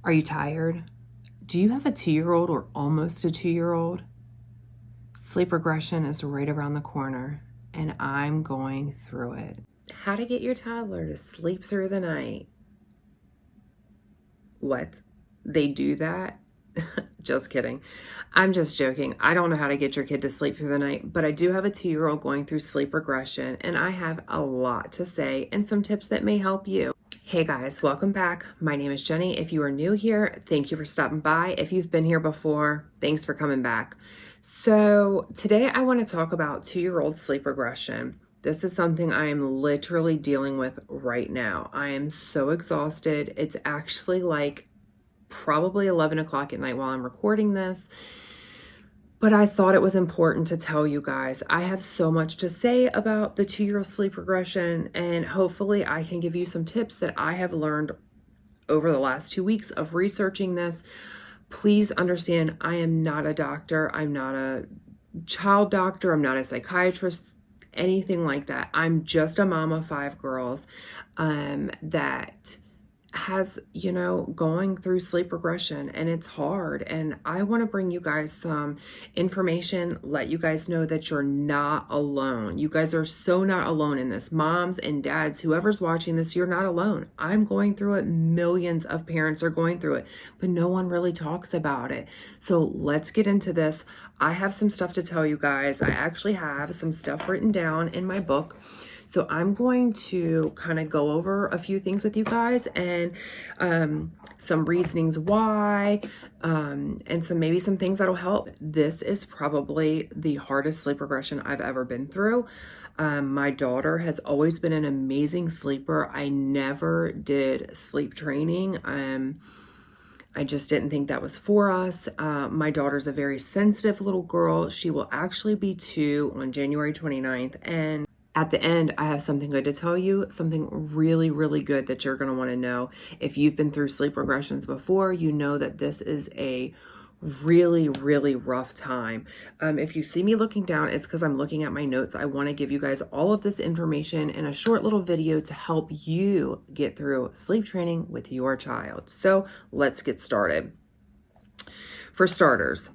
Are you tired? Do you have a 2-year-old or almost a 2-year-old? Sleep regression is right around the corner, and I'm going through it. How to get your toddler to sleep through the night. What? They do that? Just kidding. I'm just joking. I don't know how to get your kid to sleep through the night, but I do have a 2-year-old going through sleep regression, and I have a lot to say and some tips that may help you. Hey guys, welcome back. My name is Jenny. If you are new here, thank you for stopping by. If you've been here before, thanks for coming back. So today I want to talk about 2-year-old sleep regression. This is something I am literally dealing with right now. I am so exhausted. It's actually like probably 11 o'clock at night while I'm recording this. But I thought it was important to tell you guys. I have so much to say about the 2-year-old sleep regression, and hopefully I can give you some tips that I have learned over the last 2 weeks of researching this. Please understand, I am not a doctor. I'm not a child doctor. I'm not a psychiatrist, anything like that. I'm just a mom of 5 girls that has, going through sleep regression, and it's hard. And I want to bring you guys some information, let you guys know that you're not alone. You guys are so not alone in this. Moms and dads, whoever's watching this, you're not alone. I'm going through it. Millions of parents are going through it, but no one really talks about it. So let's get into this. I have some stuff to tell you guys. I actually have some stuff written down in my book. So I'm going to kind of go over a few things with you guys, and some reasonings why, and maybe some things that'll help. This is probably the hardest sleep regression I've ever been through. My daughter has always been an amazing sleeper. I never did sleep training. I just didn't think that was for us. My daughter's a very sensitive little girl. She will actually be 2 on January 29th. And at the end, I have something good to tell you, something really, really good that you're going to want to know. If you've been through sleep regressions before, you know that this is a really, really rough time. If you see me looking down, it's because I'm looking at my notes. I want to give you guys all of this information in a short little video to help you get through sleep training with your child. So let's get started. For starters,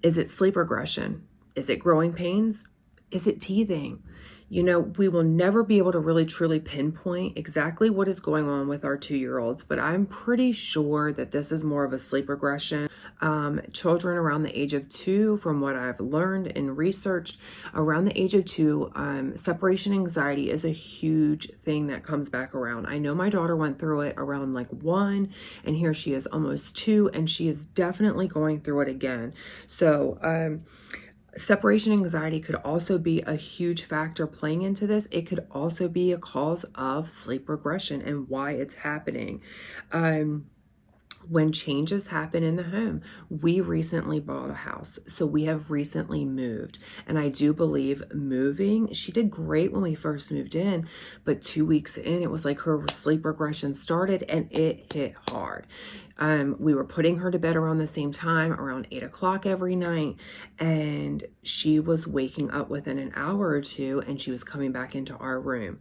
is it sleep regression? Is it growing pains? Is it teething? We will never be able to really truly pinpoint exactly what is going on with our 2-year-olds, but I'm pretty sure that this is more of a sleep regression. Children around the age of 2, from what I've learned and researched, around the age of 2, separation anxiety is a huge thing that comes back around. I know my daughter went through it around like 1, and here she is almost 2, and she is definitely going through it again. So, separation anxiety could also be a huge factor playing into this. It could also be a cause of sleep regression and why it's happening. When changes happen in the home, we recently bought a house, so we have recently moved. And I do believe moving, she did great when we first moved in, but 2 weeks in, it was like her sleep regression started and it hit hard. We were putting her to bed around the same time, around 8 o'clock every night, and she was waking up within an hour or two, and she was coming back into our room.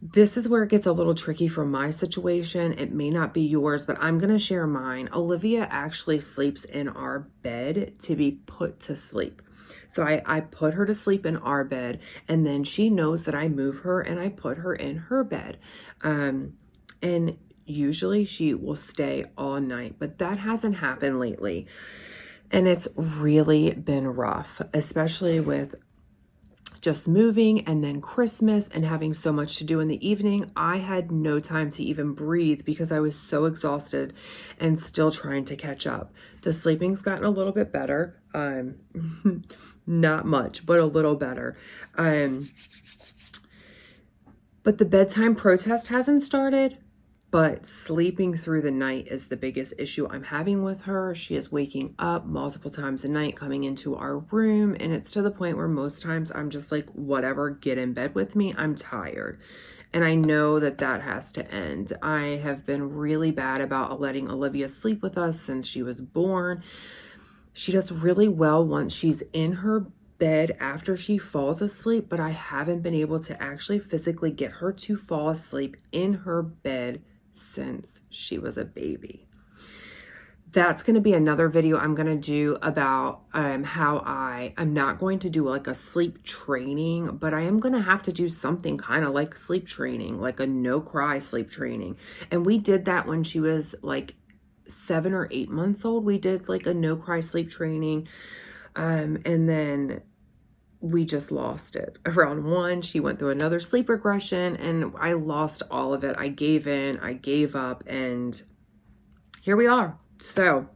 This is where it gets a little tricky for my situation. It may not be yours, but I'm going to share mine. Olivia actually sleeps in our bed to be put to sleep. So I put her to sleep in our bed, and then she knows that I move her and I put her in her bed. And usually she will stay all night, but that hasn't happened lately. And it's really been rough, especially with just moving and then Christmas and having so much to do in the evening. I had no time to even breathe because I was so exhausted and still trying to catch up. The sleeping's gotten a little bit better. Not much, but a little better. But the bedtime protest hasn't started. But sleeping through the night is the biggest issue I'm having with her. She is waking up multiple times a night, coming into our room, and it's to the point where most times I'm just like, whatever, get in bed with me. I'm tired. And I know that that has to end. I have been really bad about letting Olivia sleep with us since she was born. She does really well once she's in her bed after she falls asleep, but I haven't been able to actually physically get her to fall asleep in her bed since she was a baby. That's going to be another video I'm going to do about how I'm not going to do like a sleep training, but I am going to have to do something kind of like sleep training, like a no cry sleep training. And we did that when she was like 7 or 8 months old. We did like a no cry sleep training. And then we just lost it. Around 1, she went through another sleep regression and I lost all of it. I gave in, I gave up, and here we are. So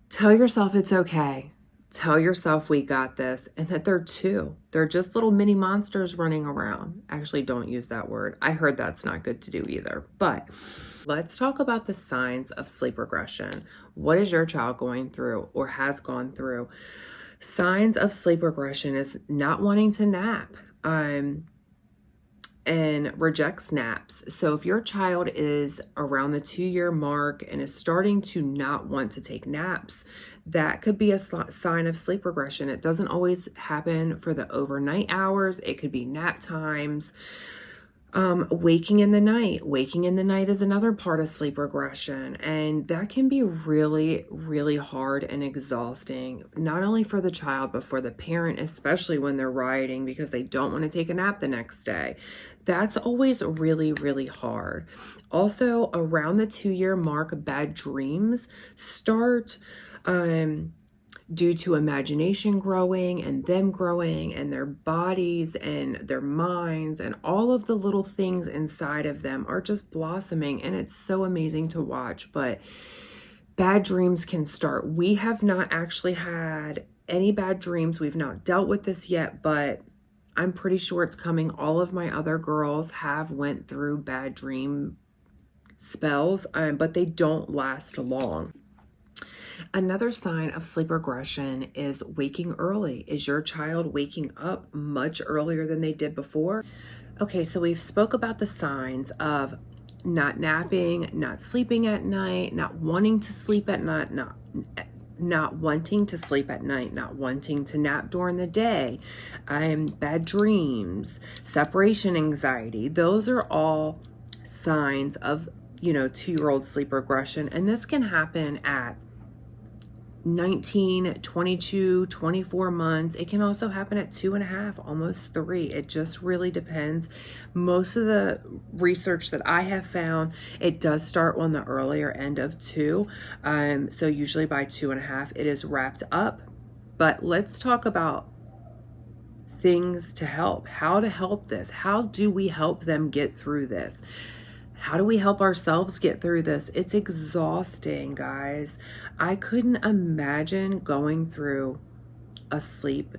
tell yourself it's okay. Tell yourself we got this, and that they're two. They're just little mini monsters running around. Actually, don't use that word. I heard that's not good to do either. But let's talk about the signs of sleep regression. What is your child going through or has gone through? Signs of sleep regression is not wanting to nap. And rejects naps. So if your child is around the 2-year mark and is starting to not want to take naps, that could be a sign of sleep regression. It doesn't always happen for the overnight hours. It could be nap times. Waking in the night. Waking in the night is another part of sleep regression, and that can be really, really hard and exhausting, not only for the child, but for the parent, especially when they're riding because they don't want to take a nap the next day. That's always really, really hard. Also, around the 2-year mark, bad dreams start. Due to imagination growing and them growing and their bodies and their minds and all of the little things inside of them are just blossoming, and it's so amazing to watch. But bad dreams can start. We have not actually had any bad dreams. We've not dealt with this yet, but I'm pretty sure it's coming. All of my other girls have went through bad dream spells, but they don't last long. Another sign of sleep regression is waking early. Is your child waking up much earlier than they did before? Okay, so we've spoke about the signs of not napping, not sleeping at night, not wanting to sleep at night, not wanting to sleep at night, not wanting to nap during the day, bad dreams, separation anxiety. Those are all signs of, 2-year-old sleep regression. And this can happen at 19, 22, 24 months. It can also happen at 2.5, almost 3. It just really depends. Most of the research that I have found, it does start on the earlier end of 2. So usually by 2.5, it is wrapped up. But let's talk about things to help. How to help this. How do we help them get through this? How do we help ourselves get through this? It's exhausting, guys. I couldn't imagine going through a sleep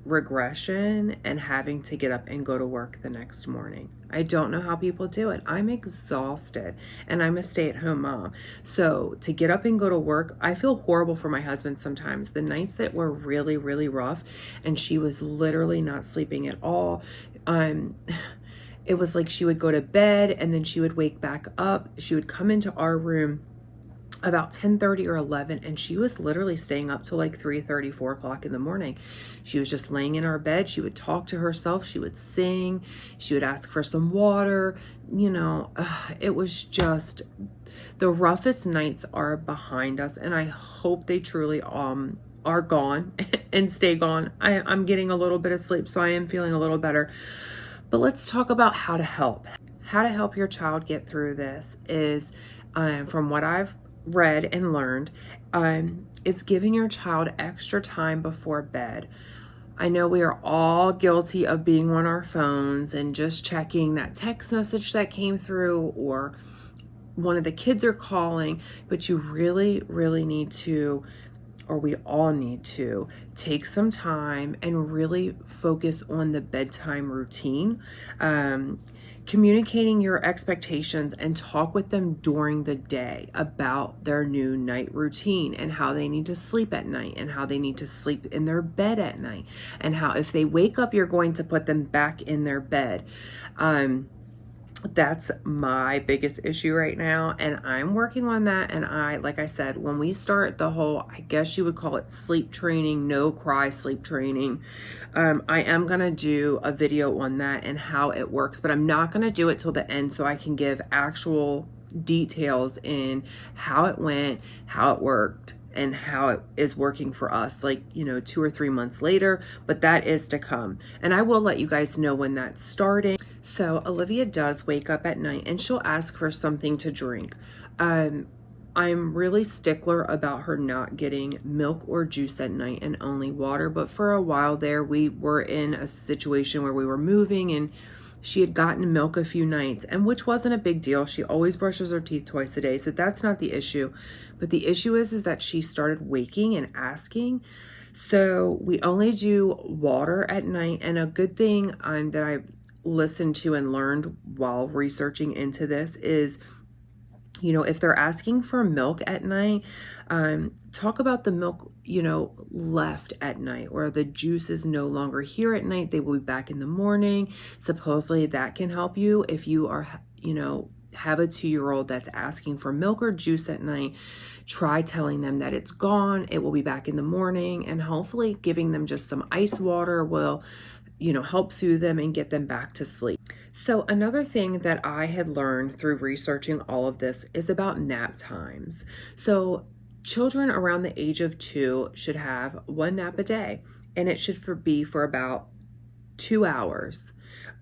regression and having to get up and go to work the next morning. I don't know how people do it. I'm exhausted, and I'm a stay-at-home mom. So to get up and go to work, I feel horrible for my husband sometimes. The nights that were really, really rough and she was literally not sleeping at all, it was like she would go to bed and then she would wake back up. She would come into our room about 10:30 or 11, and she was literally staying up till like 3:30, 4 o'clock in the morning. She was just laying in our bed. She would talk to herself. She would sing. She would ask for some water. It was just, the roughest nights are behind us, and I hope they truly are gone and stay gone. I'm getting a little bit of sleep, so I am feeling a little better. But let's talk about how to help. How to help your child get through this is, from what I've read and learned, is giving your child extra time before bed. I know we are all guilty of being on our phones and just checking that text message that came through, or one of the kids are calling, but you really, really need to, or we all need to, take some time and really focus on the bedtime routine. Communicating your expectations and talk with them during the day about their new night routine and how they need to sleep at night and how they need to sleep in their bed at night, and how if they wake up, you're going to put them back in their bed. That's my biggest issue right now, and I'm working on that. And like I said, when we start the whole, I guess you would call it sleep training, no cry sleep training, I am gonna do a video on that and how it works, but I'm not gonna do it till the end so I can give actual details in how it went, how it worked, and how it is working for us, like, 2 or 3 months later, but that is to come. And I will let you guys know when that's starting. So Olivia does wake up at night and she'll ask for something to drink. I'm really stickler about her not getting milk or juice at night and only water. But for a while there, we were in a situation where we were moving and she had gotten milk a few nights, and which wasn't a big deal. She always brushes her teeth twice a day, so that's not the issue. But the issue is that she started waking and asking. So we only do water at night, and a good thing that I listened to and learned while researching into this is, if they're asking for milk at night, talk about the milk, left at night, or the juice is no longer here at night. They will be back in the morning. Supposedly that can help you if you are, have a 2-year-old that's asking for milk or juice at night. Try telling them that it's gone. It will be back in the morning, and hopefully giving them just some ice water will, help soothe them and get them back to sleep. So another thing that I had learned through researching all of this is about nap times. So children around the age of 2 should have 1 nap a day, and it should be for about 2 hours.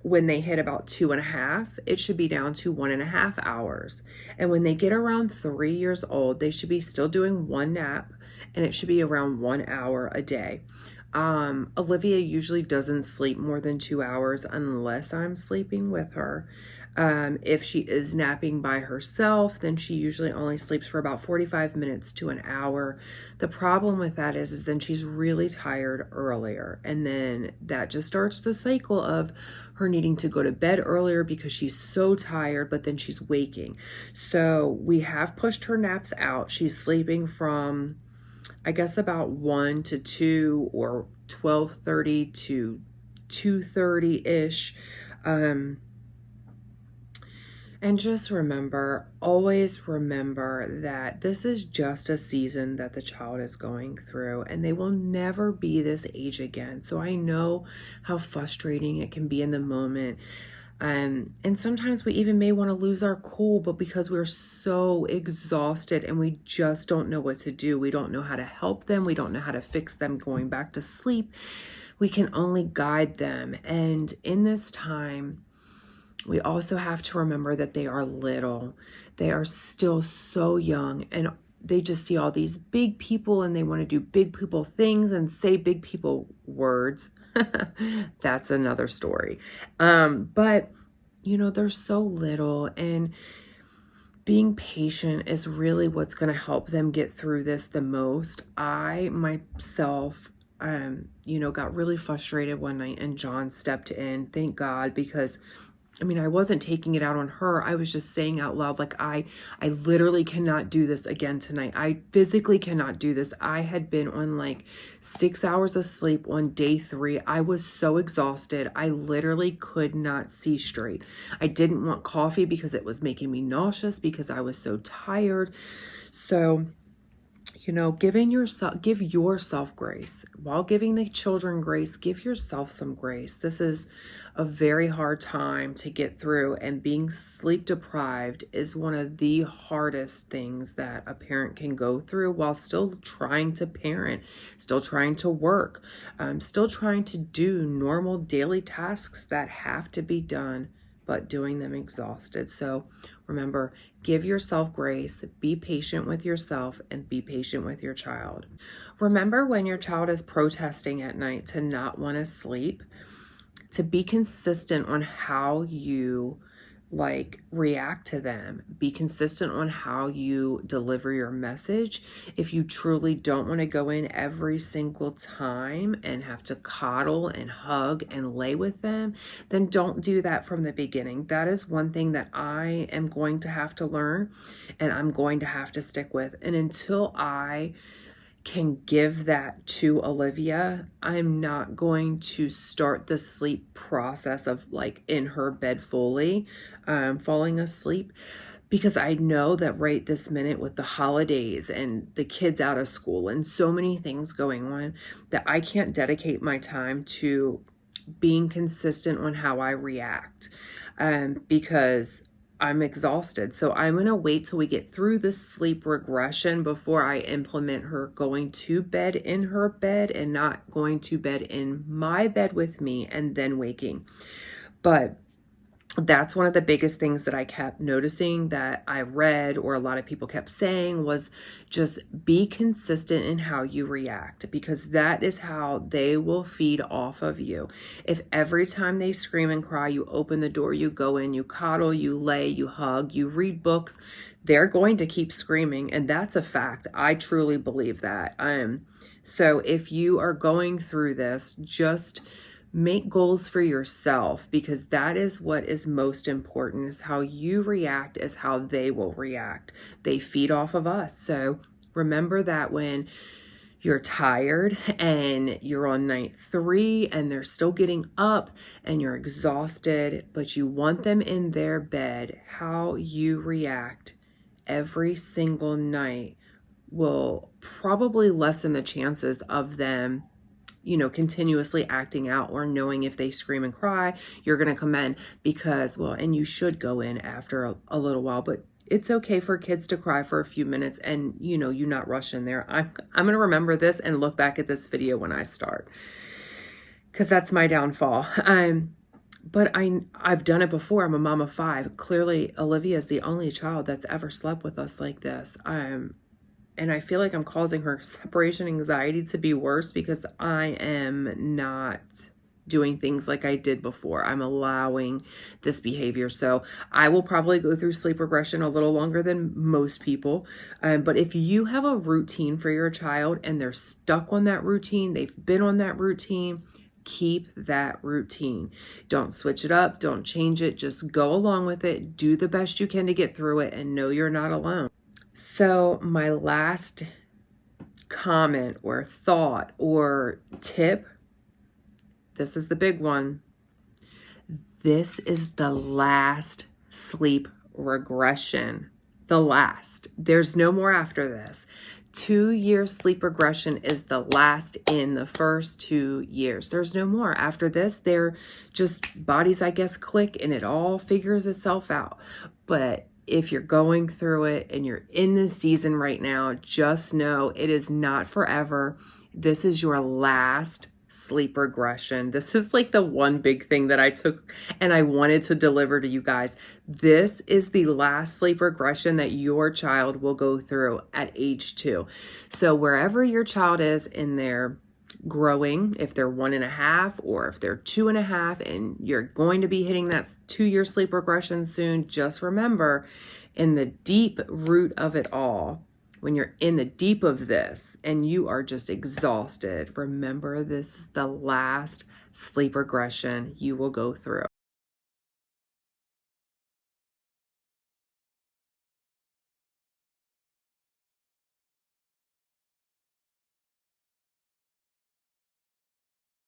When they hit about 2.5, it should be down to 1.5 hours. And when they get around 3 years old, they should be still doing 1 nap, and it should be around 1 hour a day. Olivia usually doesn't sleep more than 2 hours unless I'm sleeping with her. If she is napping by herself, then she usually only sleeps for about 45 minutes to an hour. The problem with that is then she's really tired earlier. And then that just starts the cycle of her needing to go to bed earlier because she's so tired, but then she's waking. So we have pushed her naps out. She's sleeping from, I guess, about 1 to 2 or 12:30 to 2:30-ish. And just remember, always remember that this is just a season that the child is going through, and they will never be this age again. So I know how frustrating it can be in the moment. And sometimes we even may want to lose our cool, but because we're so exhausted and we just don't know what to do, we don't know how to help them, we don't know how to fix them going back to sleep, we can only guide them. And in this time, we also have to remember that they are little. They are still so young, and they just see all these big people and they want to do big people things and say big people words. That's another story. But they're so little, and being patient is really what's going to help them get through this the most. I myself, got really frustrated one night, and John stepped in, thank God, because I wasn't taking it out on her. I was just saying out loud, like, I literally cannot do this again tonight. I physically cannot do this. I had been on like 6 hours of sleep on day 3. I was so exhausted. I literally could not see straight. I didn't want coffee because it was making me nauseous because I was so tired. So, give yourself grace. While giving the children grace, give yourself some grace. This is a very hard time to get through, and being sleep deprived is one of the hardest things that a parent can go through while still trying to parent, still trying to work, still trying to do normal daily tasks that have to be done, but doing them exhausted. So remember, give yourself grace, be patient with yourself, and be patient with your child. Remember, when your child is protesting at night to not want to sleep, to be consistent on how you react to them. Be consistent on how you deliver your message. If you truly don't want to go in every single time and have to coddle and hug and lay with them, then don't do that from the beginning. That is one thing that I am going to have to learn, and I'm going to have to stick with. And until I can give that to Olivia, I'm not going to start the sleep process of like in her bed fully, falling asleep, because I know that right this minute with the holidays and the kids out of school and so many things going on, that I can't dedicate my time to being consistent on how I react, because I'm exhausted. So I'm going to wait till we get through the sleep regression before I implement her going to bed in her bed and not going to bed in my bed with me and then waking. But that's one of the biggest things that I kept noticing that I read, or a lot of people kept saying, was just be consistent in how you react, because that is how they will feed off of you. If every time they scream and cry, you open the door, you go in, you coddle, you lay, you hug, you read books, they're going to keep screaming. And that's a fact. I truly believe that. So if you are going through this, just make goals for yourself, because that is what is most important. Is how you react is how they will react. They feed off of us. So remember that when you're tired and you're on night 3 and they're still getting up and you're exhausted, but you want them in their bed, how you react every single night will probably lessen the chances of them continuously acting out, or knowing if they scream and cry, you're going to come in, because, well, and you should go in after a little while, but it's okay for kids to cry for a few minutes and, you not rush in there. I'm going to remember this and look back at this video when I start, because that's my downfall. But I've done it before. I'm a mom of 5. Clearly, Olivia is the only child that's ever slept with us like this. And I feel like I'm causing her separation anxiety to be worse, because I am not doing things like I did before. I'm allowing this behavior. So I will probably go through sleep regression a little longer than most people. But if you have a routine for your child and they're stuck on that routine, they've been on that routine, keep that routine. Don't switch it up. Don't change it. Just go along with it. Do the best you can to get through it, and know you're not alone. So my last comment or thought or tip, this is the big one. This is the last sleep regression. The last. There's no more after this. 2-year sleep regression is the last in the first 2 years. There's no more. After this, they're just bodies, I guess, click and it all figures itself out. But if you're going through it and you're in this season right now, just know it is not forever. This is your last sleep regression. This is like the one big thing that I took and I wanted to deliver to you guys. This is the last sleep regression that your child will go through at age 2. So wherever your child is in their growing, if they're 1.5 or if they're 2.5, and you're going to be hitting that 2-year sleep regression soon, just remember, in the deep root of it all, when you're in the deep of this and you are just exhausted, remember this is the last sleep regression you will go through.